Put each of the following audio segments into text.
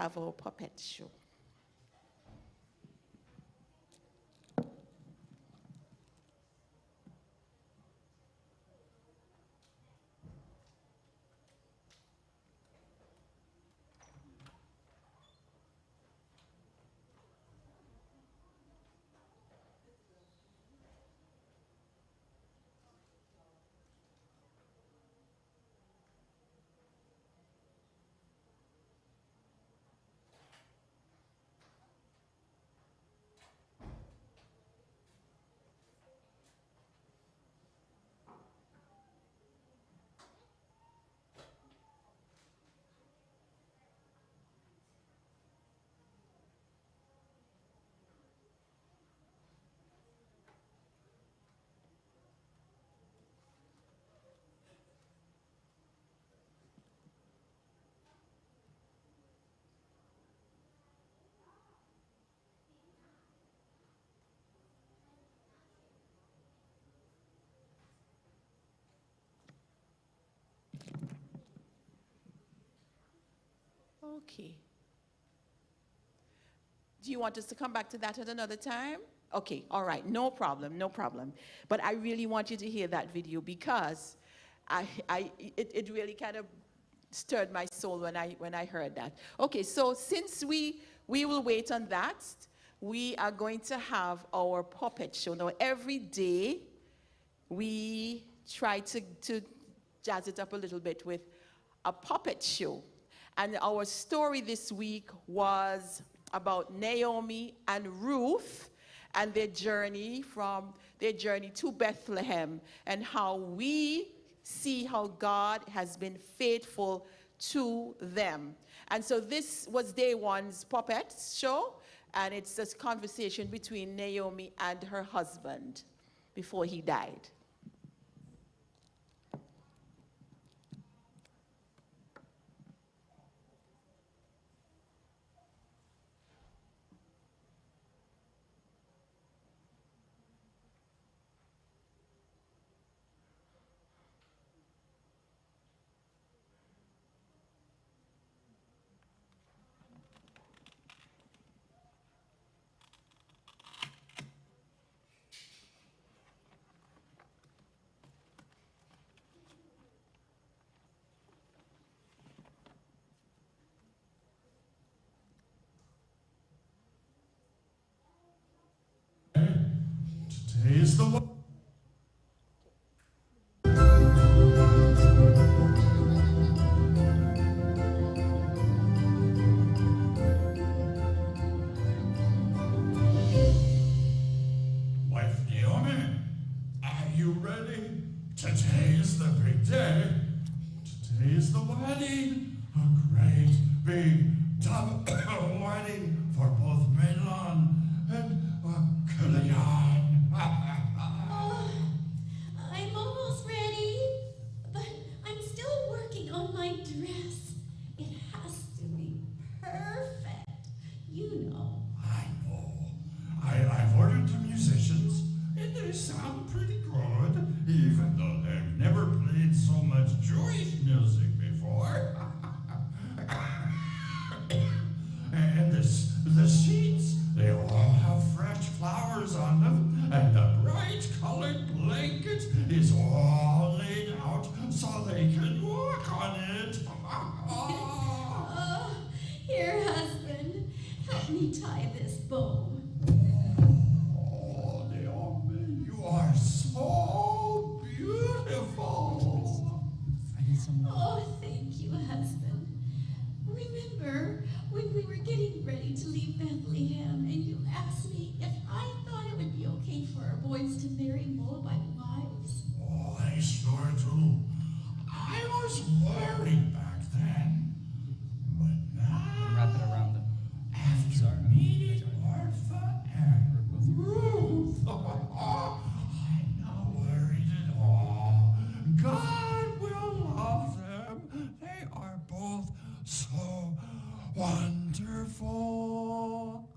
have our puppet show. Okay. Do you want us to come back to that at another time? Okay, all right, no problem, no problem. But I really want you to hear that video because it really kind of stirred my soul when I heard that. Okay, so since we will wait on that, we are going to have our puppet show. Now, every day we try to jazz it up a little bit with a puppet show. And our story this week was about Naomi and Ruth and their journey to Bethlehem and how we see how God has been faithful to them. And so this was day one's puppet show, and it's this conversation between Naomi and her husband before he died. Today is the one. Wife Naomi, are you ready? Today is the big day. Today is the wedding. A great big double wedding for both Mahlon and Kilian. I'm almost ready, but I'm still working on my dress. It has to be perfect, you know. I know. I've ordered the musicians, and they sound pretty good, even though they've never played so much Jewish music before. And the seats, they all have fresh flowers on them, and the bright colored blanket is all laid out so they can walk on it. Oh, here, husband, help me tie this bow. Oh, Naomi, you are so beautiful. Oh, thank you, husband. Remember when we were getting ready to leave Bethlehem and you asked me if I thought it would be okay for our boys to marry Moabite wives? Oh, I sure do. I was worried back then. But now, Wrap it around them. after meeting Orpha and Ruth, I'm not worried at all. God will love them. They are both so wonderful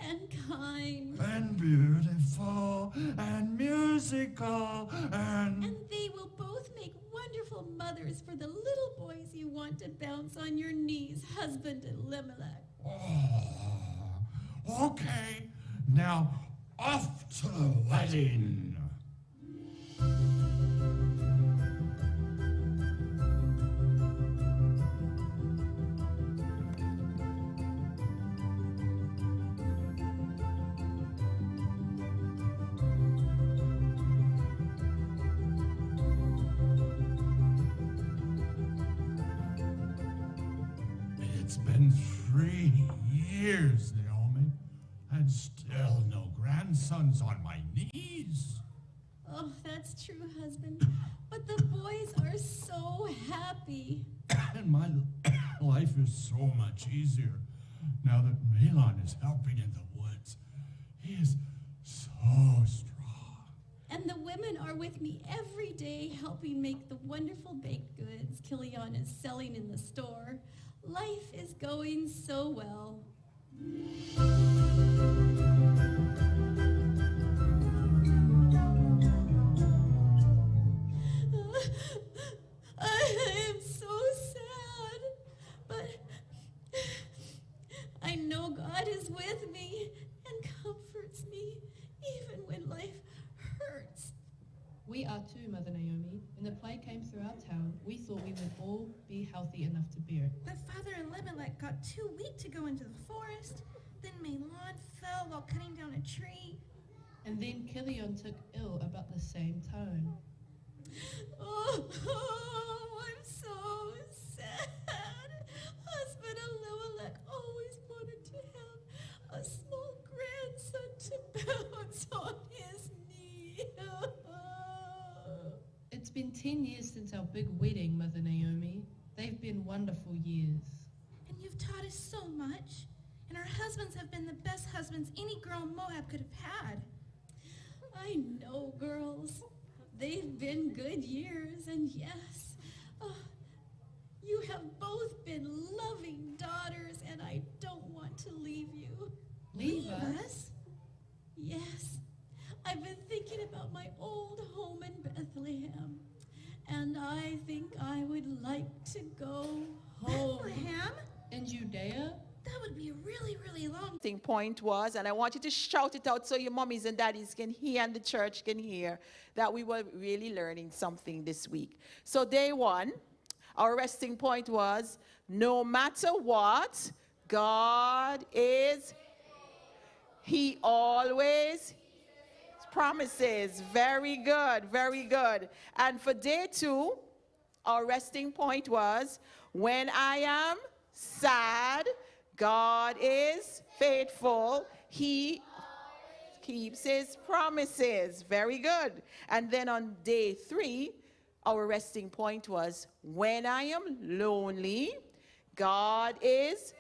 And kind. and beautiful and musical and And they will both make wonderful mothers for the little boys you want to bounce on your knees, husband Elimelech. Okay, now off to the wedding. It's been 3 years, Naomi, and still no grandsons on my knees. Oh, that's true, husband. But the boys are so happy. And my life is so much easier now that Malon is helping in the woods. He is so strong. And the women are with me every day helping make the wonderful baked goods Killian is selling in the store. Life is going so well. I am so sad, but I know God is with me and comforts me even when life hurts. We are too, Mother Naomi. When the plague came through our town, we thought we would all be healthy enough to bear it. But Father Elimelech got too weak to go into the forest. Then Malon fell while cutting down a tree. And then Killian took ill about the same time. Oh, I'm so sad. Husband Elimelech always wanted to have a small grandson to bounce on his knee. It's been 10 years since our big wedding, Mother Naomi. They've been wonderful years. And you've taught us so much. And our husbands have been the best husbands any girl in Moab could have had. I know, girls. They've been good years, and yes, you have both been loving daughters, and I don't want to leave you. Leave us? Yes. I've been thinking about my old home in Bethlehem, and I think I would like to go home. Bethlehem? In Judea? That would be a really, really long Thing point was, and I want you to shout it out so your mommies and daddies can hear and the church can hear, that we were really learning something this week. So day one, our resting point was, no matter what, God is, He always promises. Very good, very good. And for day two, our resting point was, when I am sad, God is faithful. He keeps His promises. Very good. And then on day three, our resting point was, when I am lonely, God is,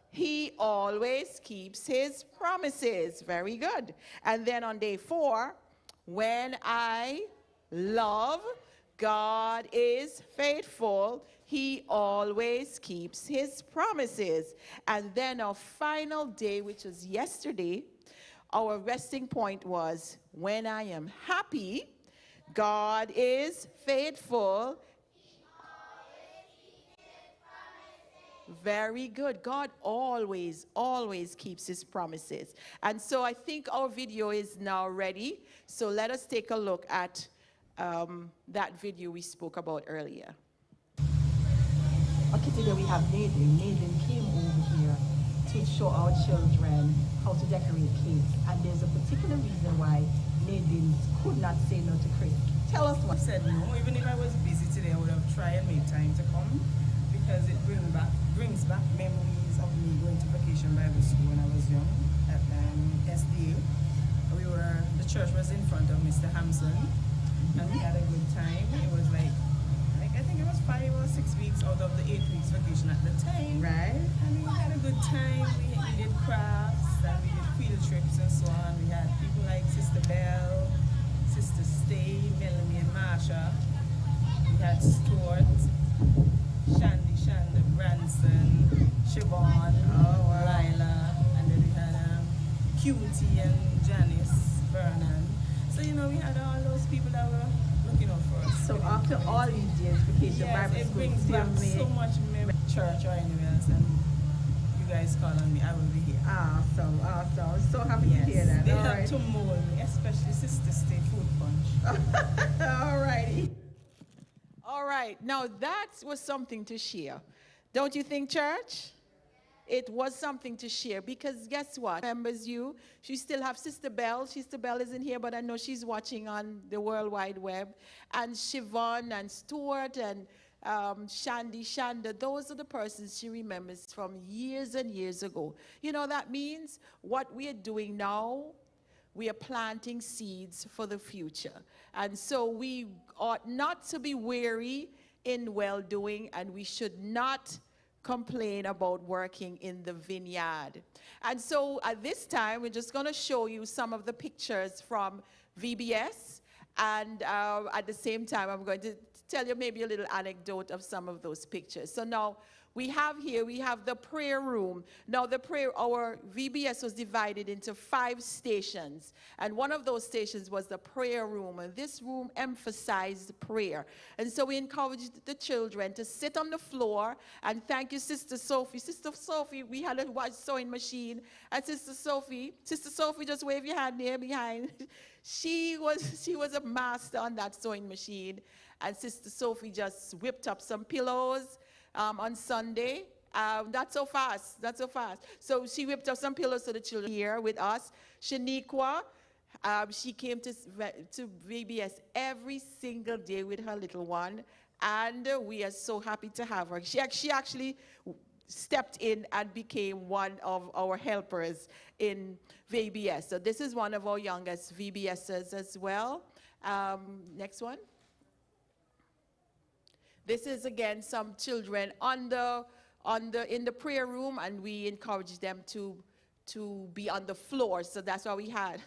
He always keeps His promises. Very good. And then on day four, when I love, God is faithful. He always keeps His promises. And then our final day, which was yesterday, our resting point was, when I am happy, God is faithful. Very good. God always, always keeps His promises. And so I think our video is now ready. So let us take a look at that video we spoke about earlier. Okay, today we have Nathan. Nathan came over here to show our children how to decorate cakes. And there's a particular reason why Nathan could not say no to Chris. Tell us what. I said no. Even if I was busy today, I would have tried and made time to come because it brings back memories of me going to Vacation Bible School when I was young at SDA. The church was in front of Mr. Hampson, and we had a good time. It was like I think it was 5 or 6 weeks out of the 8 weeks vacation at the time. Right. And we had a good time. We did crafts and we did field trips and so on. We had people like Sister Belle, Sister Stay, Melanie and Marsha. We had Stuart, Shandy, Shanda, Branson, Siobhan, Lila, and then we had Cutie and Janice, Vernon. So, we had all those people that were looking out for us. So after all these years, Vacation Yes, Bible it School brings still back so much memory, church or anywhere else, and you guys call on me, I will be here. Awesome, awesome. I'm so happy to hear that. They All help right. to mold me, especially Sister Stay Food Punch. All righty. All right, now that was something to share. Don't you think, church? It was something to share because guess what? Remembers you. She still have Sister Bell. Sister Bell isn't here, but I know she's watching on the World Wide Web. And Siobhan and Stuart and Shandy, Shanda, those are the persons she remembers from years and years ago. You know, that means what we are doing now, we are planting seeds for the future. And so we ought not to be weary in well-doing, and we should not complain about working in the vineyard. And so at this time, we're just going to show you some of the pictures from VBS. And at the same time, I'm going to tell you maybe a little anecdote of some of those pictures. So now we have the prayer room. Now our VBS was divided into 5 stations. And one of those stations was the prayer room. And this room emphasized prayer. And so we encouraged the children to sit on the floor. And thank you, Sister Sophie. Sister Sophie, we had a sewing machine. And Sister Sophie, just wave your hand there behind. She was a master on that sewing machine. And Sister Sophie just whipped up some pillows on Sunday. Not so fast. So she whipped up some pillows for the children here with us. Shaniqua, she came to VBS every single day with her little one. And we are so happy to have her. She actually stepped in and became one of our helpers in VBS. So this is one of our youngest VBSers as well. Next one. This is again some children in the prayer room, and we encourage them to be on the floor. So that's why we had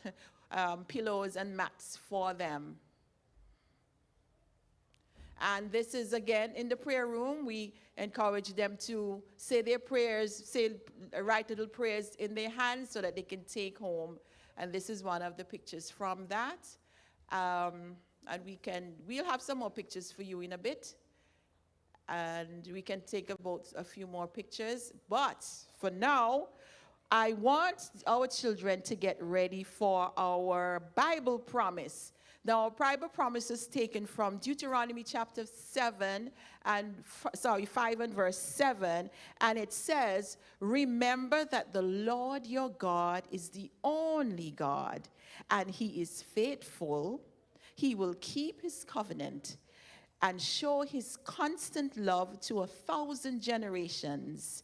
pillows and mats for them. And this is again in the prayer room. We encourage them to say their prayers, write little prayers in their hands so that they can take home. And this is one of the pictures from that. And we'll have some more pictures for you in a bit. And we can take about a few more pictures. But for now, I want our children to get ready for our Bible promise. Now, our Bible promise is taken from Deuteronomy chapter 5 and verse 7. And it says, "Remember that the Lord your God is the only God, and he is faithful. He will keep his covenant and show his constant love to 1,000 generations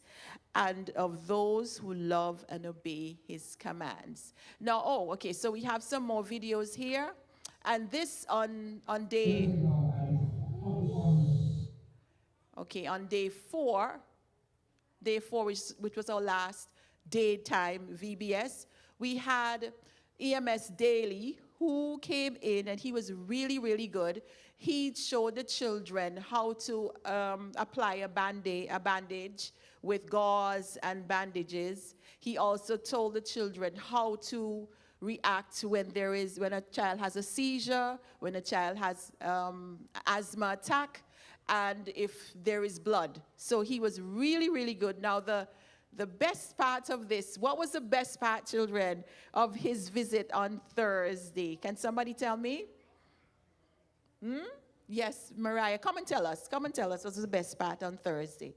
and of those who love and obey his commands." Now, so we have some more videos here. And this on day 4, which was our last daytime VBS, we had EMS Daily, who came in, and he was really, really good. He showed the children how to apply a bandage with gauze and bandages. He also told the children how to react when a child has a seizure, when a child has asthma attack, and if there is blood. So he was really, really good. Now the best part of this, what was the best part, children, of his visit on Thursday? Can somebody tell me? Yes, Mariah, come and tell us what was the best part on Thursday.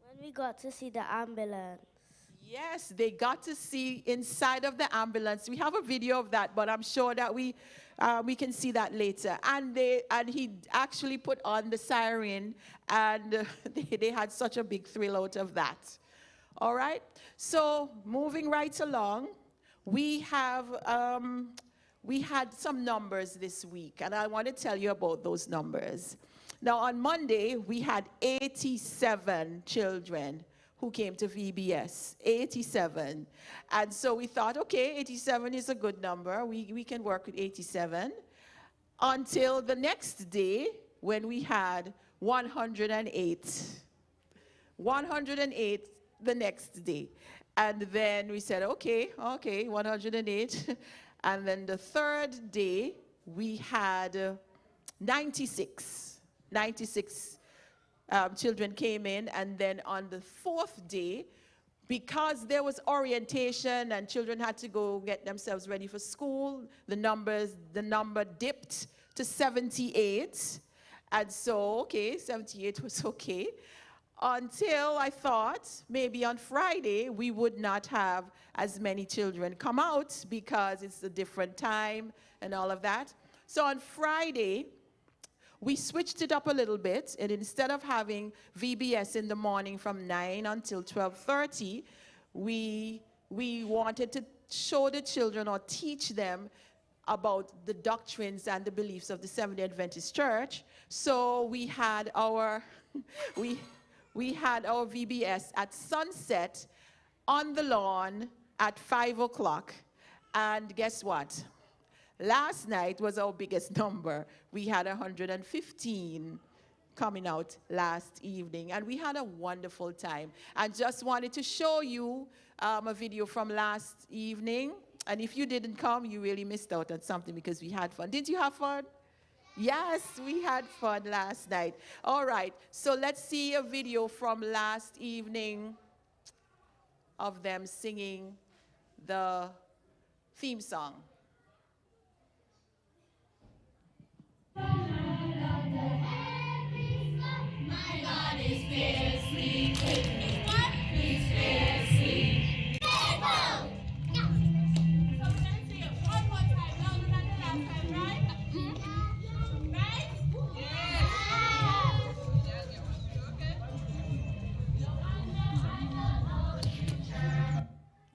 When we got to see the ambulance. Yes, they got to see inside of the ambulance. We have a video of that, but I'm sure that we can see that later. And he actually put on the siren, and they had such a big thrill out of that. All right. So moving right along, we had some numbers this week, and I want to tell you about those numbers. Now on Monday we had 87 children who came to VBS, 87. And so we thought, okay, 87 is a good number. We can work with 87. Until the next day when we had 108. 108 the next day. And then we said, okay, 108. And then the third day we had 96. 96 children came in, and then on the fourth day, because there was orientation and children had to go get themselves ready for school, the number dipped to 78. And so, okay, 78 was okay. Until I thought maybe on Friday we would not have as many children come out because it's a different time and all of that. So on Friday, we switched it up a little bit, and instead of having VBS in the morning from 9 until 12:30, we wanted to show the children or teach them about the doctrines and the beliefs of the Seventh-day Adventist Church. So we had our we had our VBS at sunset on the lawn at 5 o'clock. And guess what? Last night was our biggest number. We had 115 coming out last evening, and we had a wonderful time. And just wanted to show you a video from last evening. And if you didn't come, you really missed out on something because we had fun. Didn't you have fun? Yes, we had fun last night. All right, so let's see a video from last evening of them singing the theme song. My God is fiercely king. What? He's fiercely faithful. Yeah. So we're gonna sing it one more time, louder than the last time, right? Right? Yeah.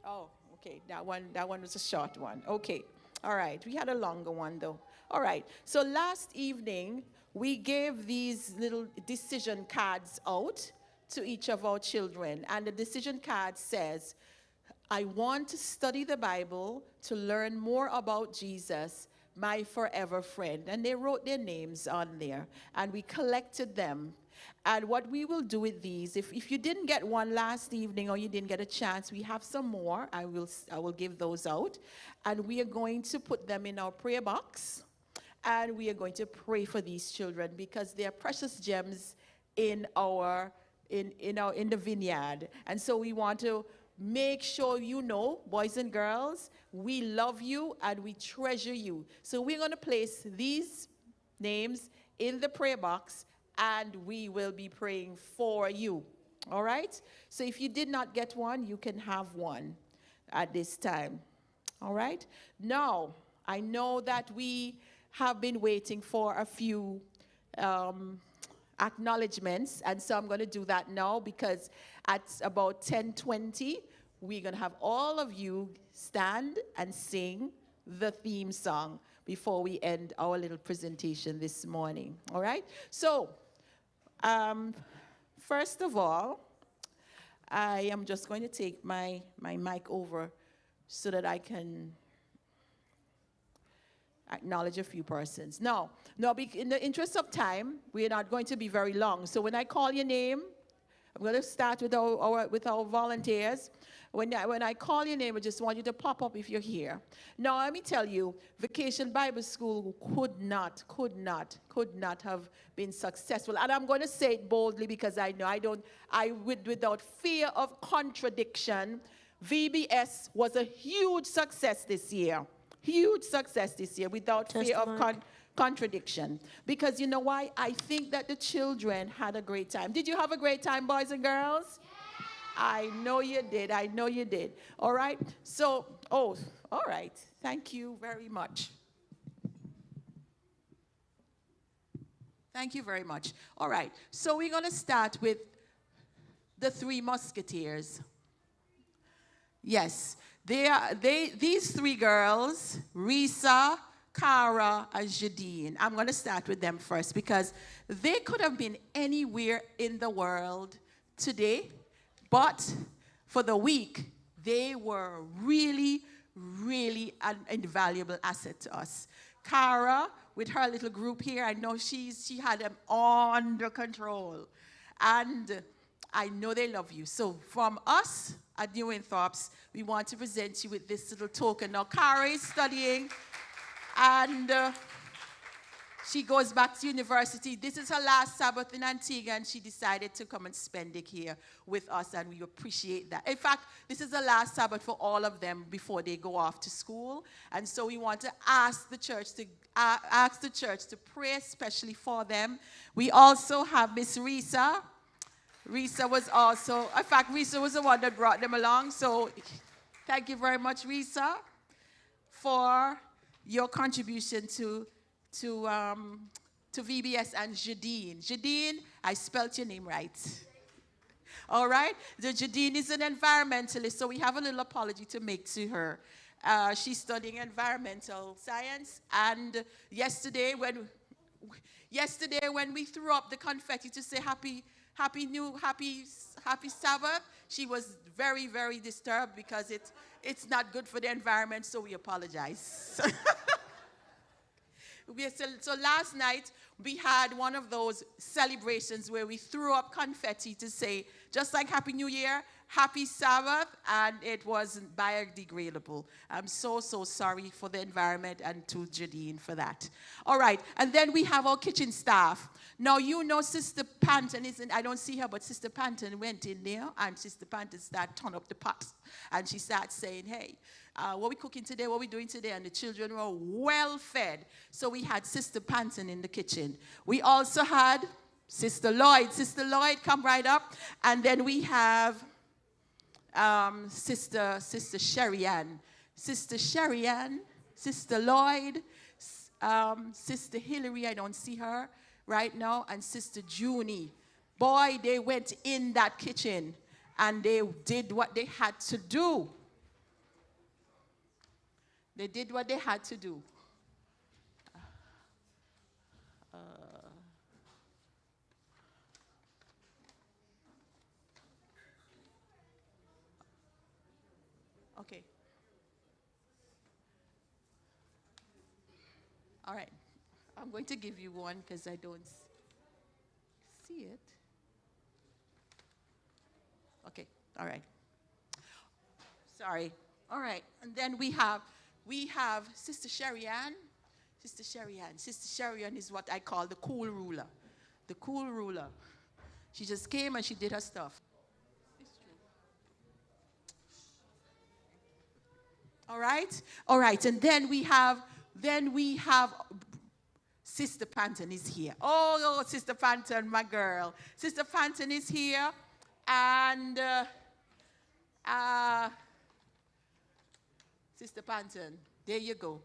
Oh, okay. That one was a short one. Okay. All right. We had a longer one though. All right. So last evening, we gave these little decision cards out to each of our children. And the decision card says, I want to study the Bible to learn more about Jesus, my forever friend. And they wrote their names on there. And we collected them. And what we will do with these, if you didn't get one last evening or you didn't get a chance, we have some more. I will give those out. And we are going to put them in our prayer box. And we are going to pray for these children because they are precious gems in the vineyard. And so we want to make sure you know, boys and girls, we love you and we treasure you. So we're going to place these names in the prayer box, and we will be praying for you. All right? So if you did not get one, you can have one at this time. All right? Now, I know that we have been waiting for a few acknowledgements, and so I'm going to do that now because at about 10:20, we're going to have all of you stand and sing the theme song before we end our little presentation this morning. All right? So, first of all, I am just going to take my mic over so that I can acknowledge a few persons. Now, in the interest of time, we are not going to be very long. So when I call your name, I'm going to start with our volunteers. When I call your name, I just want you to pop up if you're here. Now, let me tell you, Vacation Bible School could not have been successful. And I'm going to say it boldly because I know without fear of contradiction, VBS was a huge success this year. Huge success this year without fear of contradiction. Because you know why? I think that the children had a great time. Did you have a great time, boys and girls? Yeah. I know you did. I know you did. All right? So, all right. Thank you very much. Thank you very much. All right. So we're going to start with the Three Musketeers. Yes. These three girls, Risa, Cara, and Jadine, I'm going to start with them first because they could have been anywhere in the world today, but for the week, they were really, really an invaluable asset to us. Cara, with her little group here, I know she had them under control. And I know they love you. So from us at New Winthorpes, we want to present you with this little token. Now, Cara is studying, and She goes back to university. This is her last Sabbath in Antigua, and she decided to come and spend it here with us, and we appreciate that. In fact, this is the last Sabbath for all of them before they go off to school, and so we want to ask the church to pray especially for them. We also have Miss Risa. Risa was also, in fact, Risa was the one that brought them along, so thank you very much, Risa, for your contribution to VBS, and Jadine. Jadine, I spelt your name right. All right? The Jadine is an environmentalist, so we have a little apology to make to her. She's studying environmental science, and yesterday when we threw up the confetti to say happy Sabbath, she was very, very disturbed because it's not good for the environment, so we apologize. So last night, we had one of those celebrations where we threw up confetti to say, just like Happy New Year, Happy Sabbath, and it wasn't biodegradable. I'm so sorry for the environment and to Jadine for that. All right, and then we have our kitchen staff. Now, you know Sister Panton I don't see her, but Sister Panton went in there, and Sister Panton started turning up the pots, and she started saying, hey, what we cooking today, what we doing today, and the children were well fed. So we had Sister Panton in the kitchen. We also had Sister Lloyd. Sister Lloyd, come right up. And then we have Sister Sherry Ann. Sister Sherry Ann, Sister Lloyd, Sister Hillary, I don't see her right now, and Sister Junie. Boy, they went in that kitchen, and they did what they had to do. They did what they had to do. Okay. All right. I'm going to give you one because I don't see it. Okay. All right. Sorry. All right. And then we have Sister Sherry Ann. Sister Sherry Ann. Sister Sherry Ann is what I call the cool ruler. The cool ruler. She just came and she did her stuff. All right? All right. And then we have Sister Panton is here. Oh, Sister Panton, my girl. Sister Panton is here. And Sister Panton, there you go.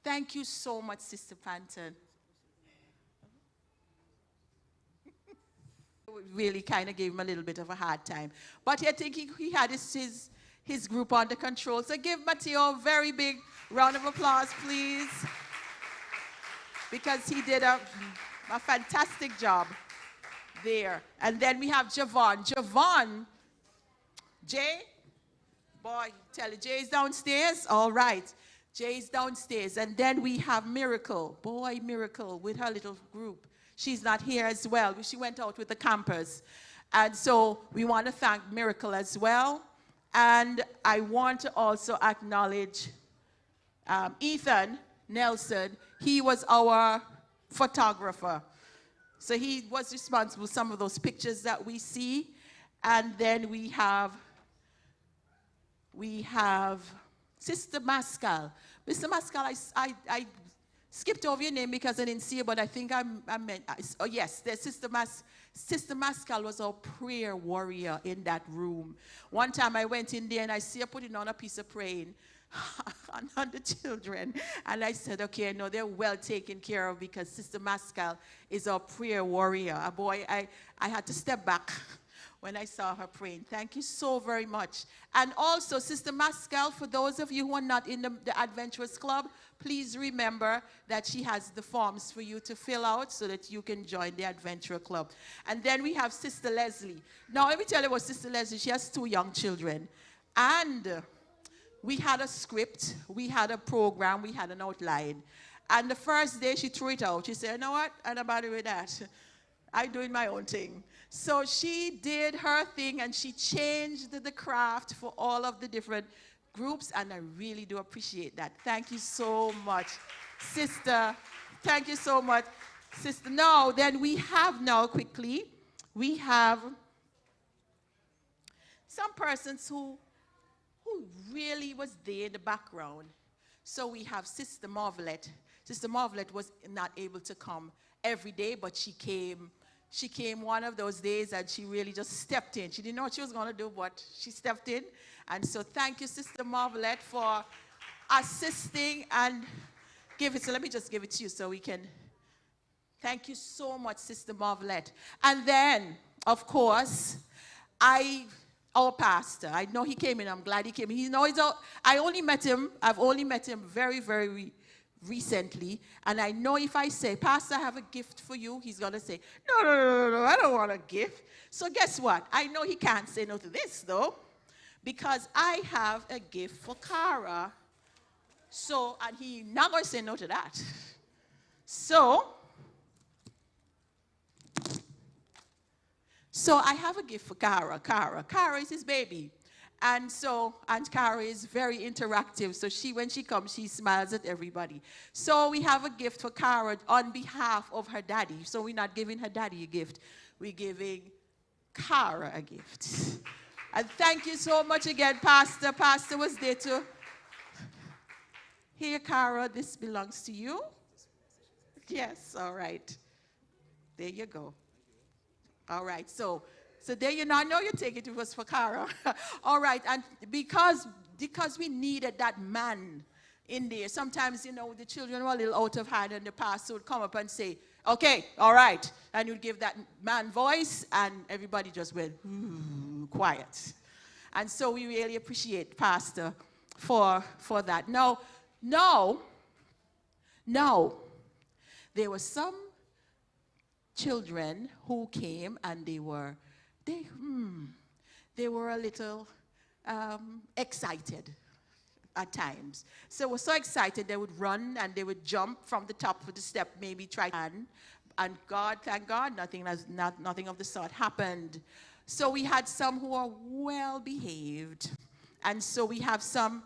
Thank you so much, Sister Panton. Really kind of gave him a little bit of a hard time. But I think he had his group under control. So give Matteo a very big round of applause, please. Because he did a fantastic job there. And then we have Javon. Javon, Jay, boy, tell you, Jay's downstairs. All right, Jay's downstairs. And then we have Miracle. Boy, Miracle with her little group. She's not here as well. She went out with the campers. And so we want to thank Miracle as well. And I want to also acknowledge Ethan Nelson. He was our photographer. So he was responsible for some of those pictures that we see. And then we have Sister Mascal. Mr. Mascal, I skipped over your name because I didn't see it, but I think I meant, oh yes, there's Sister Mascal was our prayer warrior in that room. One time I went in there and I see her putting on a piece of praying on the children. And I said, okay, I know they're well taken care of because Sister Mascal is our prayer warrior. Boy, I had to step back when I saw her praying. Thank you so very much. And also, Sister Mascal, for those of you who are not in the Adventurous Club, please remember that she has the forms for you to fill out so that you can join the Adventurer Club. And then we have Sister Leslie. Now, let me tell you about Sister Leslie. She has 2 young children. And we had a script, we had a program, we had an outline. And the first day she threw it out. She said, you know what? I'm not bothered with that. I'm doing my own thing. So she did her thing and she changed the craft for all of the different groups, and I really do appreciate that. Thank you so much, Sister Thank you so much, sister. Now, then we have now quickly, we have some persons who really was there in the background. So we have Sister Marvelet. Sister Marvelet was not able to come every day, but she came one of those days and she really just stepped in. She didn't know what she was going to do, but she stepped in. And so thank you, Sister Marvelet, for assisting and give it. So let me just give it to you so we can. Thank you so much, Sister Marvelet. And then, of course, our pastor, I know he came in. I'm glad he came in. I've only met him very, very recently. And I know if I say, Pastor, I have a gift for you, he's going to say, no, I don't want a gift. So guess what? I know he can't say no to this, though, because I have a gift for Cara. So, and he's not going to say no to that. So I have a gift for Cara. Cara is his baby. And Cara is very interactive. So when she comes, she smiles at everybody. So we have a gift for Cara on behalf of her daddy. So we're not giving her daddy a gift. We're giving Cara a gift. And thank you so much again, Pastor. Pastor was there to. Here, Cara, this belongs to you. Yes, all right. There you go. All right, so there you know, I know you take it was for Cara. All right, and because we needed that man in there, sometimes, the children were a little out of hand and the pastor would come up and say, okay, all right, and you'd give that man voice and everybody just went, quiet. And so we really appreciate Pastor for that. Now, there were some children who came and they were a little excited at times. So they were so excited they would run and they would jump from the top of the step, maybe try and God, thank God, nothing of the sort happened. So we had some who are well behaved, and so we have some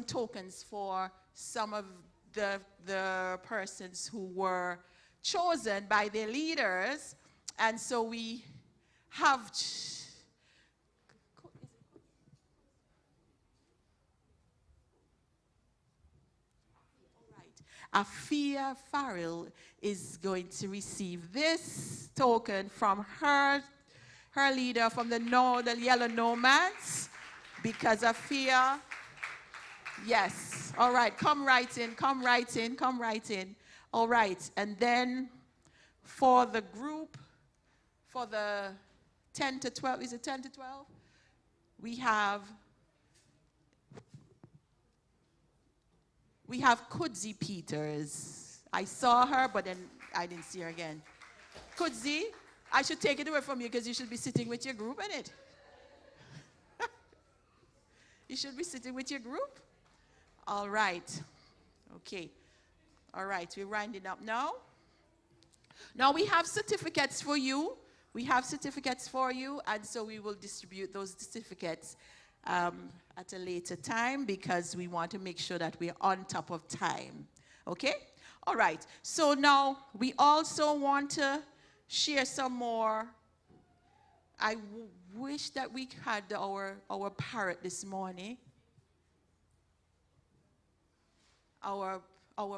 tokens for some of the persons who were chosen by their leaders. And so we have Afia Farrell is going to receive this token from her leader from the Yellow Nomads, because Afia, yes, all right, come right in. All right, and then for the group, for the 10 to 12, is it 10 to 12? We have Kudzi Peters. I saw her, but then I didn't see her again. Kudzi, I should take it away from you because you should be sitting with your group, innit? You should be sitting with your group. All right. Okay. All right, we're winding up now. Now we have certificates for you. And so we will distribute those certificates at a later time because we want to make sure that we're on top of time. Okay? All right. So now we also want to share some more. I wish that we had our parrot this morning. Our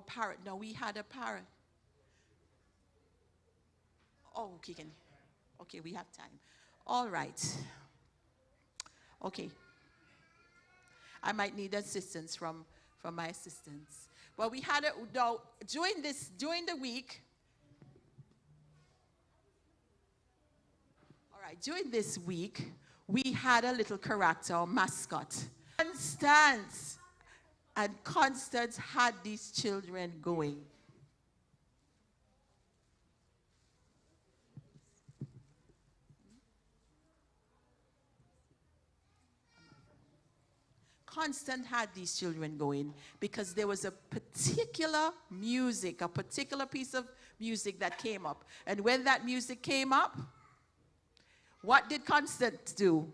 parrot. No, we had a parrot. Oh, okay, we have time. All right. Okay. I might need assistance from my assistants. Well, we had during the week. All right, during this week, we had a little character, or mascot. Constance had these children going. Constance had these children going because there was a particular piece of music that came up. And when that music came up, what did Constance do?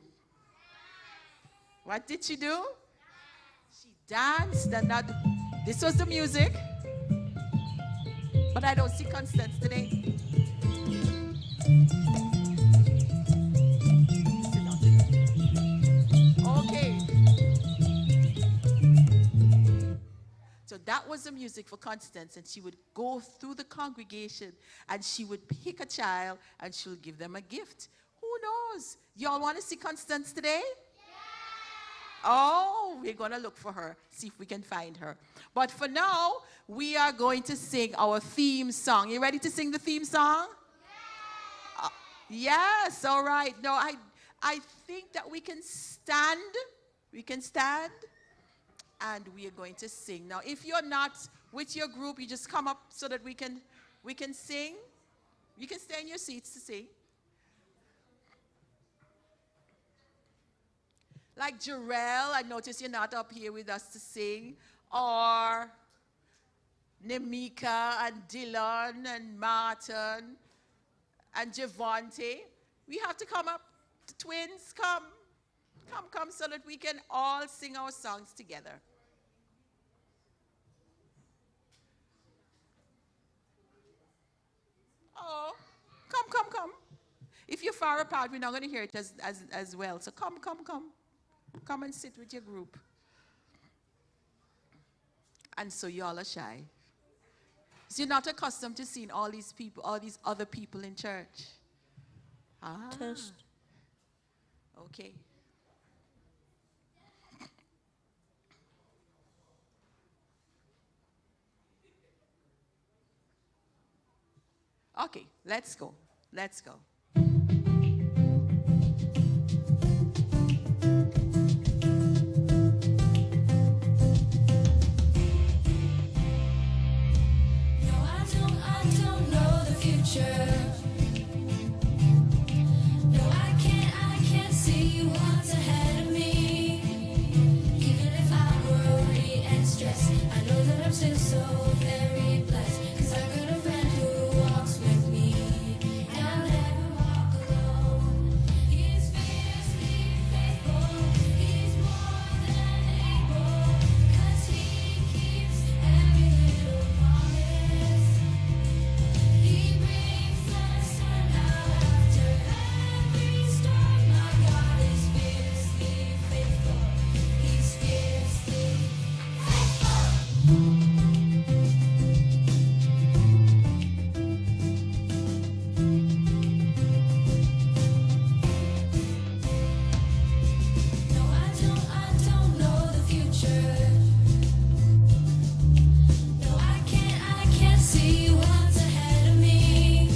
What did she do? She danced, and this was the music. But I don't see Constance today. Okay. So that was the music for Constance, and she would go through the congregation and she would pick a child and she'll give them a gift. Who knows? Y'all want to see Constance today? Oh, we're going to look for her, see if we can find her. But for now, we are going to sing our theme song. You ready to sing the theme song? Yes, all right. No, I think that we can stand. We can stand. And we are going to sing. Now, if you're not with your group, you just come up so that we can sing. You can stay in your seats to sing. Like Jarrell, I notice you're not up here with us to sing. Or Nemika and Dylan and Martin and Javante. We have to come up. The twins, come, so that we can all sing our songs together. Oh, come. If you're far apart, we're not going to hear it as well. So come. Come and sit with your group. And so you all are shy. So you're not accustomed to seeing all these people, all these other people in church. Ah. Test. Okay. Okay, let's go. Let's go. I don't know the future. No, I can't see what's ahead of me. Even if I worry and stress, I know that I'm still so very blessed. 'Cause I've got a friend who walks with me, and I'll never walk alone. He's fiercely faithful, he's more than able, 'cause he keeps every little promise. He brings the sun out after every storm. My God is fiercely faithful, he's fiercely faithful. No, I don't know the future. No, I can't see what's ahead of me.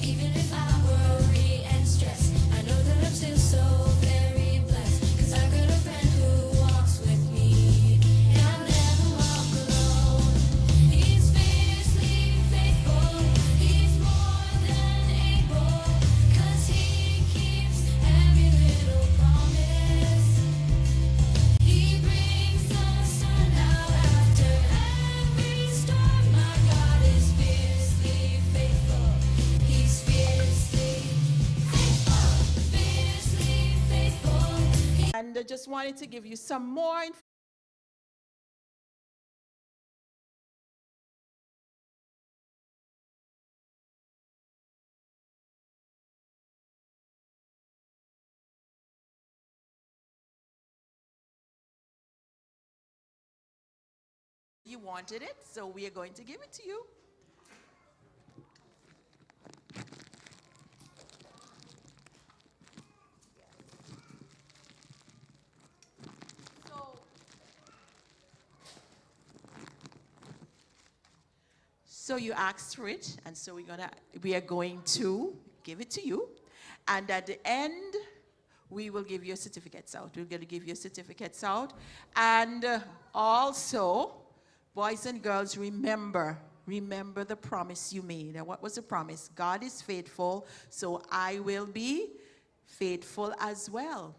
Even if I worry and stress, I know that I'm still so very blessed. 'Cause I've got a friend who walks with me, and I'll never walk alone. He's fiercely faithful, he's more than able, 'cause he keeps every little promise. He brings the sun out after every storm. My God is fiercely faithful, he's fiercely faithful, fiercely faithful. And I just wanted to give you some more information. You wanted it, so we are going to give it to you. So you asked for it, and so we are going to give it to you. And at the end, we will give your certificates out. We're going to give your certificates out. And also, boys and girls, remember the promise you made. And what was the promise? God is faithful, so I will be faithful as well.